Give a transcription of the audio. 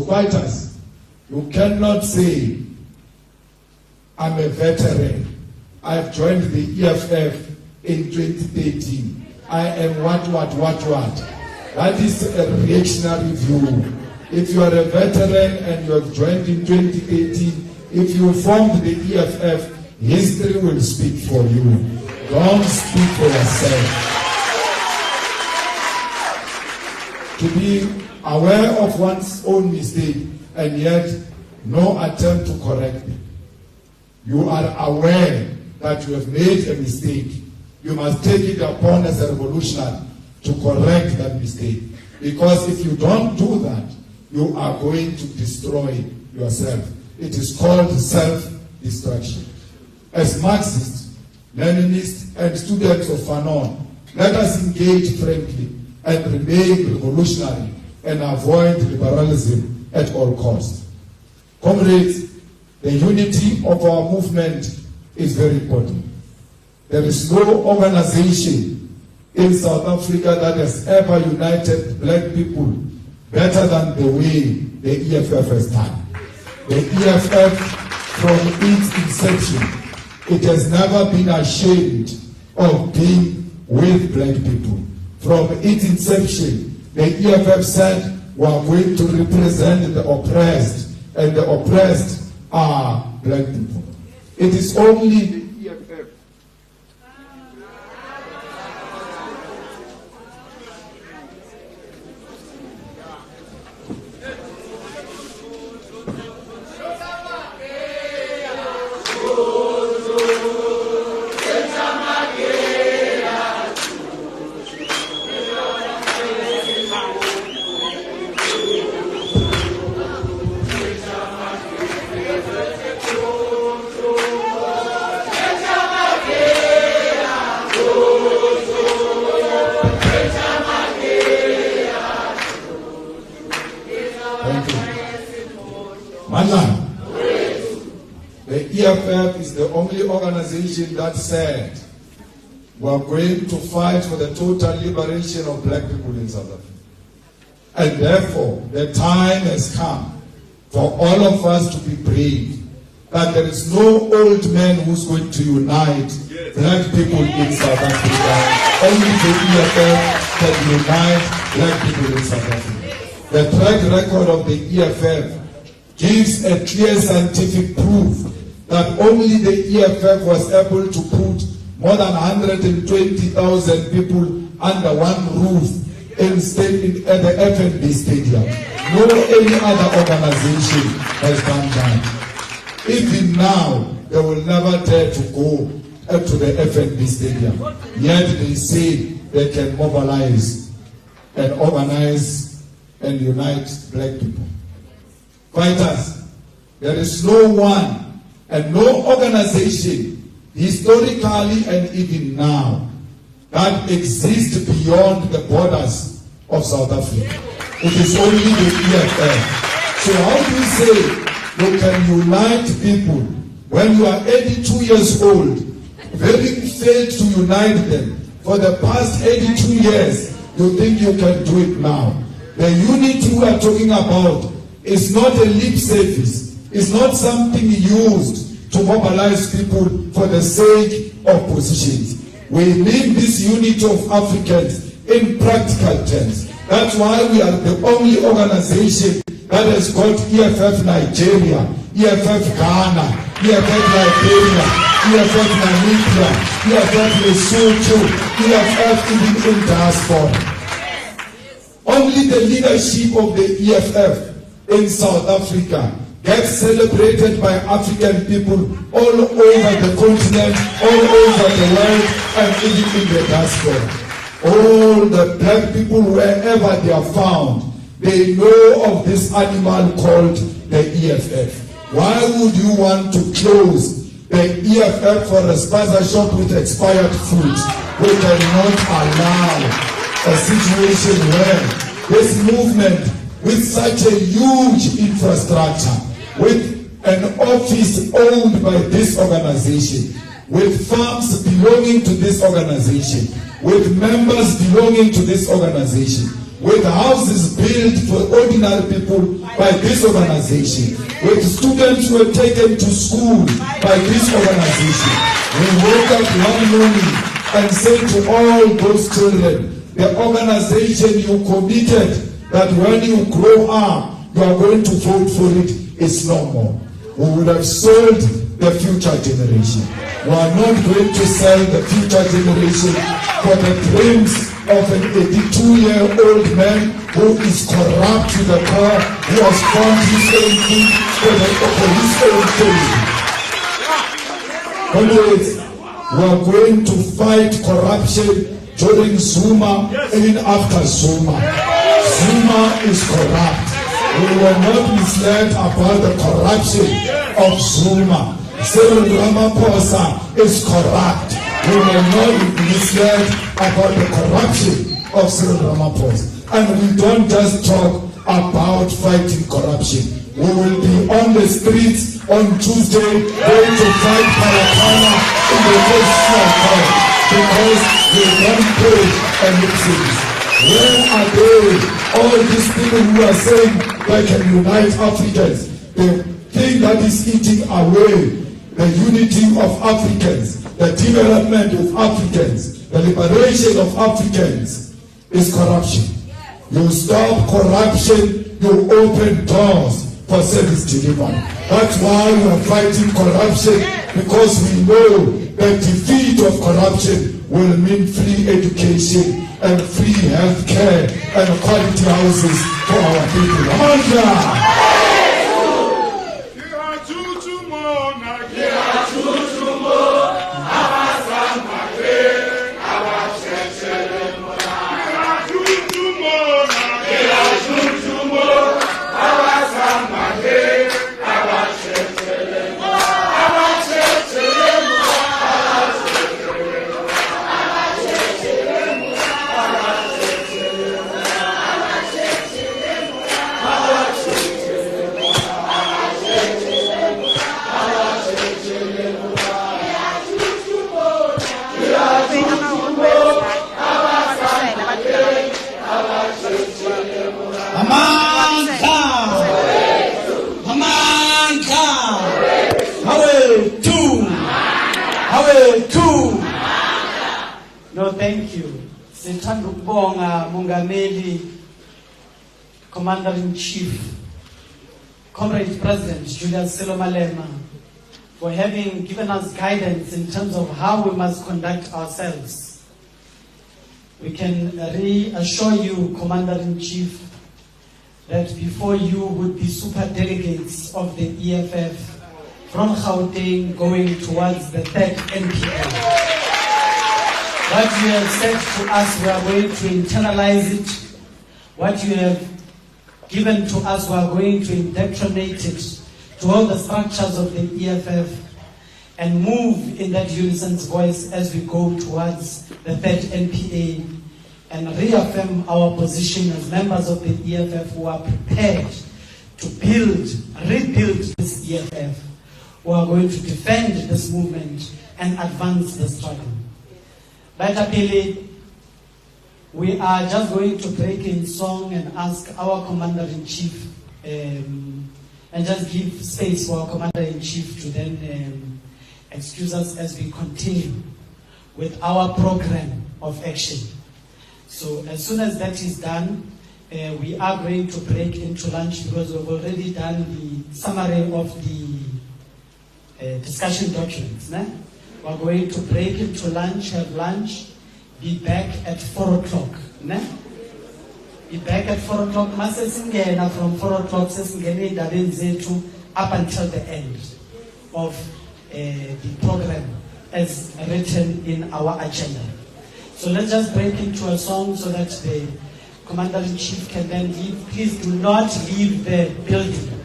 fighters, you cannot say, I'm a veteran. I've joined the EFF in 2013. I am what. That is a reactionary view. If you are a veteran and you have joined in 2018, if you formed the EFF, history will speak for you. Don't speak for yourself. To be aware of one's own mistake and yet no attempt to correct it. You are aware that you have made a mistake. You must take it upon as a revolutionary to correct that mistake. Because if you don't do that, you are going to destroy yourself. It is called self-destruction. As Marxists, Leninists, and students of Fanon, let us engage frankly and remain revolutionary and avoid liberalism at all costs. Comrades, the unity of our movement is very important. There is no organization in South Africa that has ever united black people better than the way the EFF has done. The EFF, from its inception, it has never been ashamed of being with black people. From its inception, the EFF said, we are going to represent the oppressed, and the oppressed are black people. It is only the EFF The EFF is the only organization that said we are going to fight for the total liberation of black people in South Africa. And therefore, the time has come for all of us to be brave, that there is no old man who's going to unite black people in South Africa. Only the EFF can unite black people in South Africa. The track record of the EFF gives a clear scientific proof that only the EFF was able to put more than 120,000 people under one roof at the FNB Stadium. No any other organization has done that. Even now, they will never dare to go to the FNB Stadium. Yet they say they can mobilize and organize and unite black people. Fighters, there is no one and no organization, historically and even now, that exists beyond the borders of South Africa. It is only the EFF. So how do you say you can unite people when you are 82 years old, having failed to unite them for the past 82 years, you think you can do it now? The unity we are talking about is not a lip service. It's not something used to mobilize people for the sake of positions. We need this unity of Africans in practical terms. That's why we are the only organization that has got EFF Nigeria, EFF Ghana, EFF Liberia, EFF Namibia, EFF Lesotho, EFF even in diaspora. Only the leadership of the EFF in South Africa gets celebrated by African people all over the continent, all over the world, and even in the diaspora. All the black people, wherever they are found, they know of this animal called the EFF. Why would you want to close the EFF for a spaza shop with expired food? We cannot allow a situation where this movement, with such a huge infrastructure, with an office owned by this organization, with farms belonging to this organization, with members belonging to this organization, with houses built for ordinary people by this organization, with students who were taken to school by this organization. We woke up one morning and said to all those children, the organization you committed that when you grow up, you are going to vote for it is no more. We would have sold the future generation. We are not going to sell the future generation for the dreams of an 82-year-old man who is corrupt to the core, who has found his own food for his own community. We are going to fight corruption during Zuma, even after Zuma. Zuma is corrupt. We were not misled about the corruption of Zuma. Cyril Ramaphosa is corrupt. We were not misled about the corruption of Cyril Ramaphosa. And we don't just talk about fighting corruption. We will be on the streets on Tuesday going to fight Parapana in the national court because we don't pay a lip service. Where are they? All these people who are saying they can unite Africans. The thing that is eating away the unity of Africans, the development of Africans, the liberation of Africans is corruption. You stop corruption, you open doors for service delivery. That's why we are fighting corruption, because we know the defeat of corruption will mean free education and free health care and quality houses for our people. Amanda! No, thank you. Sithanda ukubonga Mongameli, Commander-in-Chief, Comrade President Julius Malema, for having given us guidance in terms of how we must conduct ourselves. We can reassure you, Commander-in-Chief, that before you would be super delegates of the EFF from Gauteng going towards the 3rd NPA. What you have said to us, we are going to internalize it. What you have given to us, we are going to indoctrinate it to all the structures of the EFF and move in that unison's voice as we go towards the 3rd NPA and reaffirm our position as members of the EFF who are prepared to rebuild this EFF, who are going to defend this movement and advance the struggle. Baitapele, we are just going to break in song and ask our Commander-in-Chief and just give space for our Commander-in-Chief to then excuse us as we continue with our program of action. So as soon as that is done, we are going to break into lunch because we've already done the summary of the discussion documents. We're going to break into lunch, have lunch, be back at 4 o'clock. Be back at 4 o'clock. From 4 o'clock up until the end of the program as written in our agenda. So let's just break into a song so that the Commander-in-Chief can then leave. Please do not leave the building.